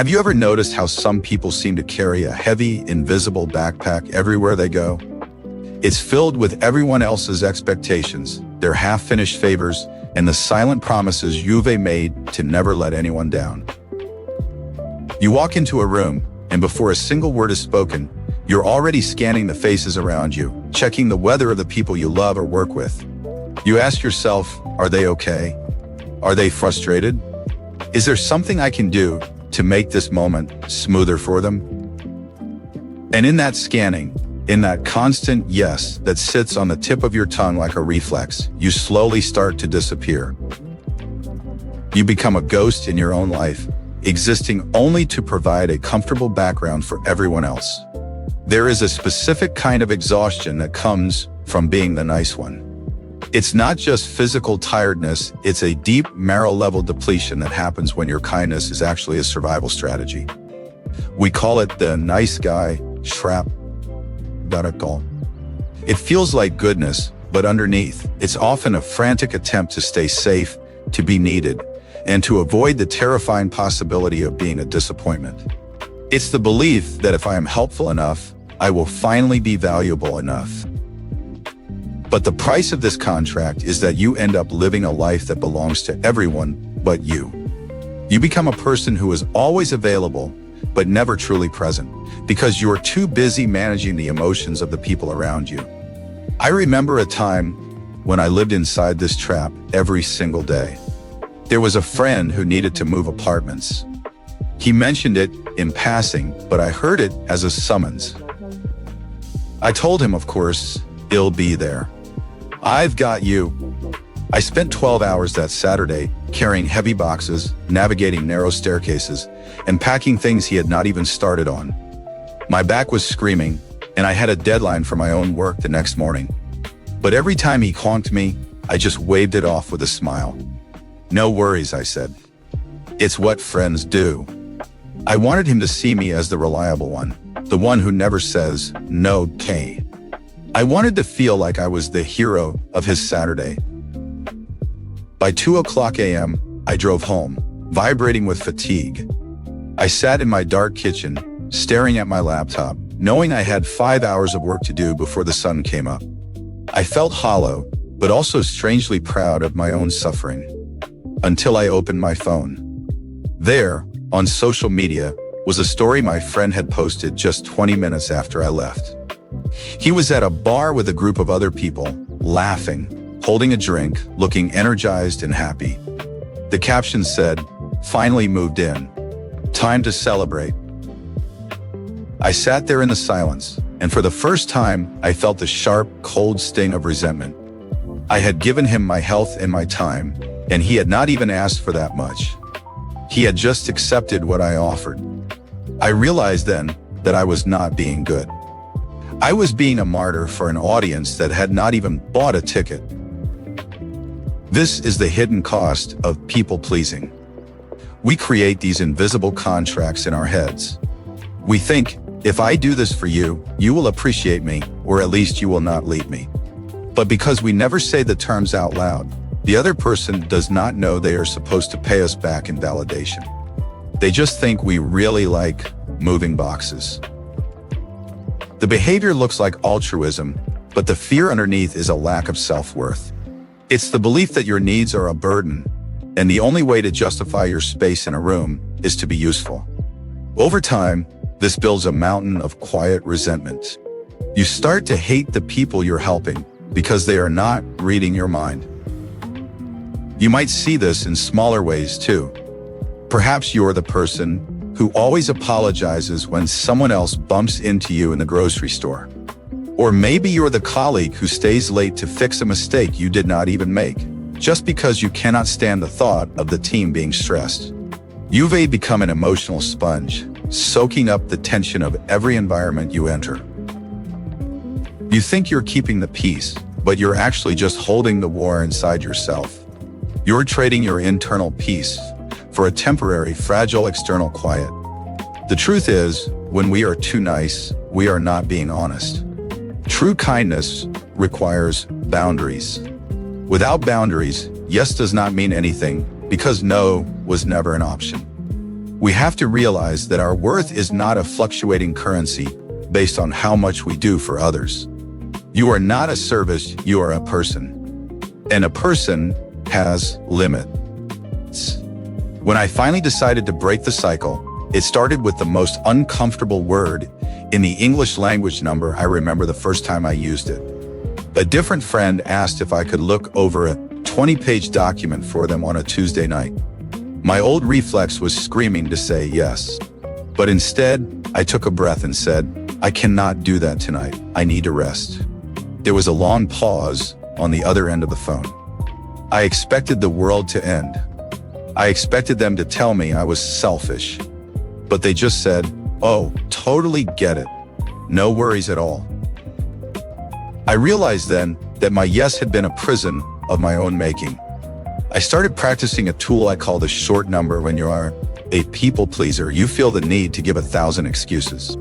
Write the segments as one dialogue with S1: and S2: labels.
S1: Have you ever noticed how some people seem to carry a heavy, invisible backpack everywhere they go? It's filled with everyone else's expectations, their half-finished favors, and the silent promises you've made to never let anyone down. You walk into a room, and before a single word is spoken, you're already scanning the faces around you, checking the weather of the people you love or work with. You ask yourself, are they okay? Are they frustrated? Is there something I can do to make this moment smoother for them? And in that scanning, in that constant yes that sits on the tip of your tongue like a reflex, you slowly start to disappear. You become a ghost in your own life, existing only to provide a comfortable background for everyone else. There is a specific kind of exhaustion that comes from being the nice one. It's not just physical tiredness, it's a deep marrow-level depletion that happens when your kindness is actually a survival strategy. We call it the nice guy trap. It feels like goodness, but underneath, it's often a frantic attempt to stay safe, to be needed, and to avoid the terrifying possibility of being a disappointment. It's the belief that if I am helpful enough, I will finally be valuable enough. But the price of this contract is that you end up living a life that belongs to everyone but you. You become a person who is always available, but never truly present, because you're too busy managing the emotions of the people around you. I remember a time when I lived inside this trap every single day. There was a friend who needed to move apartments. He mentioned it in passing, but I heard it as a summons. I told him, of course, he'll be there. I've got you. I spent 12 hours that Saturday carrying heavy boxes, navigating narrow staircases, and packing things he had not even started on. My back was screaming, and I had a deadline for my own work the next morning. But every time he honked me, I just waved it off with a smile. No worries, I said. It's what friends do. I wanted him to see me as the reliable one, the one who never says, no, Kay. I wanted to feel like I was the hero of his Saturday. By 2:00 a.m., I drove home, vibrating with fatigue. I sat in my dark kitchen, staring at my laptop, knowing I had 5 hours of work to do before the sun came up. I felt hollow, but also strangely proud of my own suffering. Until I opened my phone. There, on social media, was a story my friend had posted just 20 minutes after I left. He was at a bar with a group of other people, laughing, holding a drink, looking energized and happy. The caption said, "Finally moved in. Time to celebrate." I sat there in the silence, and for the first time, I felt the sharp, cold sting of resentment. I had given him my health and my time, and he had not even asked for that much. He had just accepted what I offered. I realized then that I was not being good. I was being a martyr for an audience that had not even bought a ticket. This is the hidden cost of people-pleasing. We create these invisible contracts in our heads. We think, if I do this for you, you will appreciate me, or at least you will not leave me. But because we never say the terms out loud, the other person does not know they are supposed to pay us back in validation. They just think we really like moving boxes. The behavior looks like altruism, but the fear underneath is a lack of self-worth. It's the belief that your needs are a burden, and the only way to justify your space in a room is to be useful. Over time, this builds a mountain of quiet resentment. You start to hate the people you're helping because they are not reading your mind. You might see this in smaller ways too. Perhaps you're the person who always apologizes when someone else bumps into you in the grocery store. Or maybe you're the colleague who stays late to fix a mistake you did not even make, just because you cannot stand the thought of the team being stressed. You've become an emotional sponge, soaking up the tension of every environment you enter. You think you're keeping the peace, but you're actually just holding the war inside yourself. You're trading your internal peace for a temporary, fragile external quiet. The truth is, when we are too nice, we are not being honest. True kindness requires boundaries. Without boundaries, yes does not mean anything, because no was never an option. We have to realize that our worth is not a fluctuating currency based on how much we do for others. You are not a service, you are a person. And a person has limits. When I finally decided to break the cycle, it started with the most uncomfortable word in the English language number I remember the first time I used it. A different friend asked if I could look over a 20-page document for them on a Tuesday night. My old reflex was screaming to say yes. But instead, I took a breath and said, I cannot do that tonight. I need to rest. There was a long pause on the other end of the phone. I expected the world to end. I expected them to tell me I was selfish. But they just said, oh, totally get it. No worries at all. I realized then that my yes had been a prison of my own making. I started practicing a tool I call the short number. When you are a people pleaser, you feel the need to give 1,000 excuses.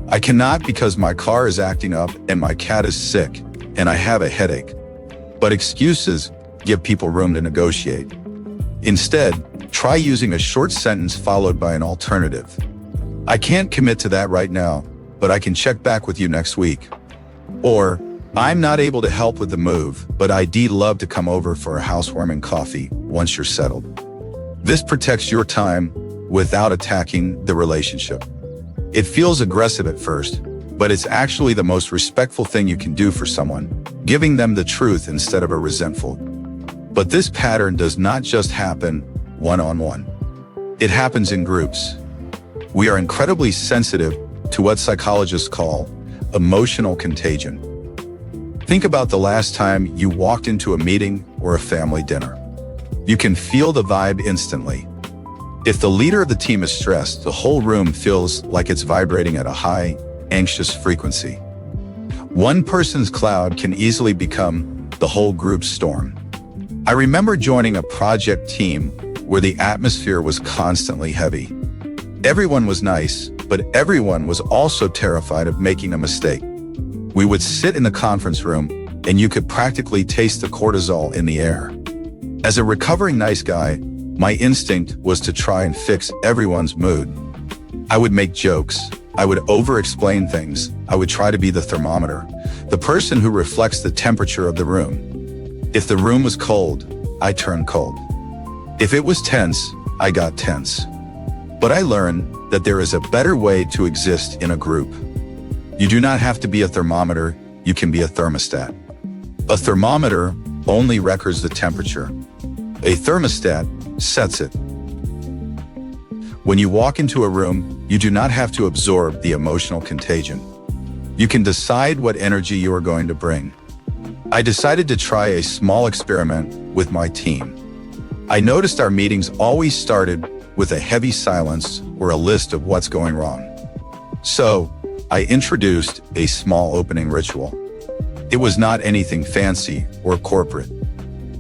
S1: I cannot because my car is acting up and my cat is sick and I have a headache. But excuses give people room to negotiate. Instead, try using a short sentence followed by an alternative. I can't commit to that right now, but I can check back with you next week. Or, I'm not able to help with the move, but I'd love to come over for a housewarming coffee once you're settled. This protects your time without attacking the relationship. It feels aggressive at first, but it's actually the most respectful thing you can do for someone, giving them the truth instead of a resentful. But this pattern does not just happen one-on-one. It happens in groups. We are incredibly sensitive to what psychologists call emotional contagion. Think about the last time you walked into a meeting or a family dinner. You can feel the vibe instantly. If the leader of the team is stressed, the whole room feels like it's vibrating at a high, anxious frequency. One person's cloud can easily become the whole group's storm. I remember joining a project team where the atmosphere was constantly heavy. Everyone was nice, but everyone was also terrified of making a mistake. We would sit in the conference room, and you could practically taste the cortisol in the air. As a recovering nice guy, my instinct was to try and fix everyone's mood. I would make jokes. I would over-explain things. I would try to be the thermometer, the person who reflects the temperature of the room. If the room was cold, I turned cold. If it was tense, I got tense. But I learned that there is a better way to exist in a group. You do not have to be a thermometer, you can be a thermostat. A thermometer only records the temperature. A thermostat sets it. When you walk into a room, you do not have to absorb the emotional contagion. You can decide what energy you are going to bring. I decided to try a small experiment with my team. I noticed our meetings always started with a heavy silence or a list of what's going wrong. So, I introduced a small opening ritual. It was not anything fancy or corporate.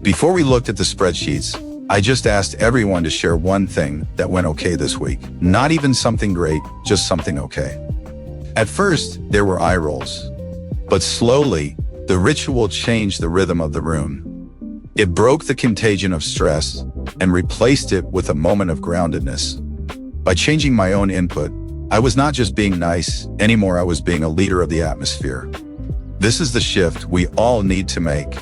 S1: Before we looked at the spreadsheets, I just asked everyone to share one thing that went okay this week. Not even something great, just something okay. At first, there were eye rolls. But slowly, the ritual changed the rhythm of the room. It broke the contagion of stress and replaced it with a moment of groundedness. By changing my own input, I was not just being nice anymore, I was being a leader of the atmosphere. This is the shift we all need to make.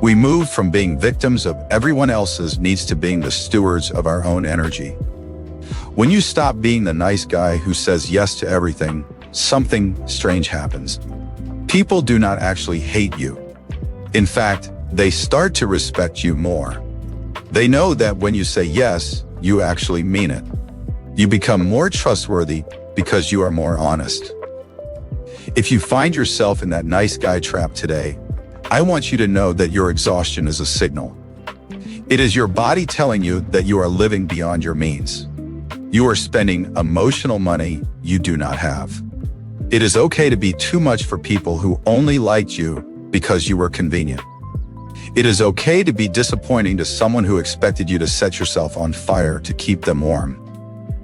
S1: We move from being victims of everyone else's needs to being the stewards of our own energy. When you stop being the nice guy who says yes to everything, something strange happens. People do not actually hate you. In fact, they start to respect you more. They know that when you say yes, you actually mean it. You become more trustworthy because you are more honest. If you find yourself in that nice guy trap today, I want you to know that your exhaustion is a signal. It is your body telling you that you are living beyond your means. You are spending emotional money you do not have. It is okay to be too much for people who only liked you because you were convenient. It is okay to be disappointing to someone who expected you to set yourself on fire to keep them warm.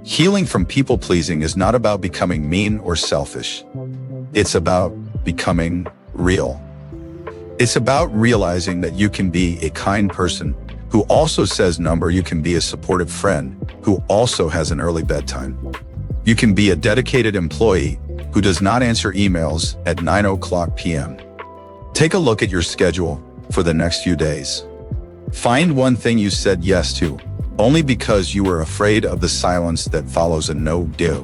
S1: Healing from people-pleasing is not about becoming mean or selfish. It's about becoming real. It's about realizing that you can be a kind person who also says number. You can be a supportive friend who also has an early bedtime. You can be a dedicated employee who does not answer emails at 9 p.m. Take a look at your schedule for the next few days. Find one thing you said yes to only because you were afraid of the silence that follows a no-do.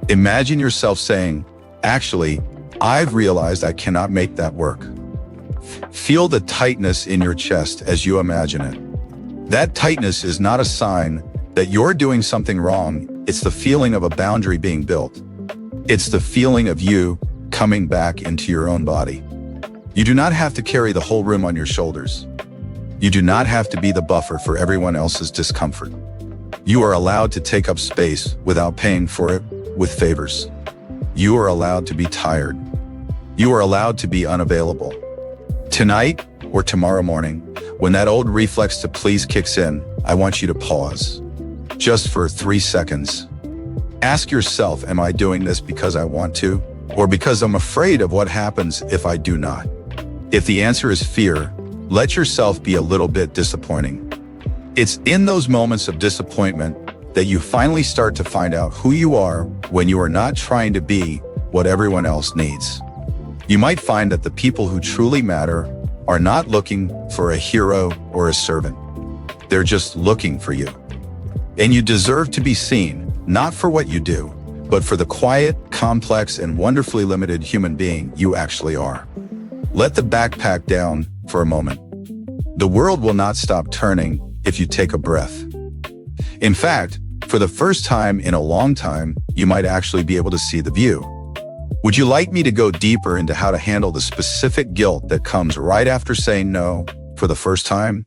S1: Imagine yourself saying, actually, I've realized I cannot make that work. Feel the tightness in your chest as you imagine it. That tightness is not a sign that you're doing something wrong. It's the feeling of a boundary being built. It's the feeling of you coming back into your own body. You do not have to carry the whole room on your shoulders. You do not have to be the buffer for everyone else's discomfort. You are allowed to take up space without paying for it with favors. You are allowed to be tired. You are allowed to be unavailable. Tonight or tomorrow morning, when that old reflex to please kicks in, I want you to pause. Just for 3 seconds. Ask yourself, am I doing this because I want to, or because I'm afraid of what happens if I do not? If the answer is fear, let yourself be a little bit disappointing. It's in those moments of disappointment that you finally start to find out who you are when you are not trying to be what everyone else needs. You might find that the people who truly matter are not looking for a hero or a servant. They're just looking for you. And you deserve to be seen, not for what you do, but for the quiet, complex, and wonderfully limited human being you actually are. Let the backpack down for a moment. The world will not stop turning if you take a breath. In fact, for the first time in a long time, you might actually be able to see the view. Would you like me to go deeper into how to handle the specific guilt that comes right after saying no for the first time?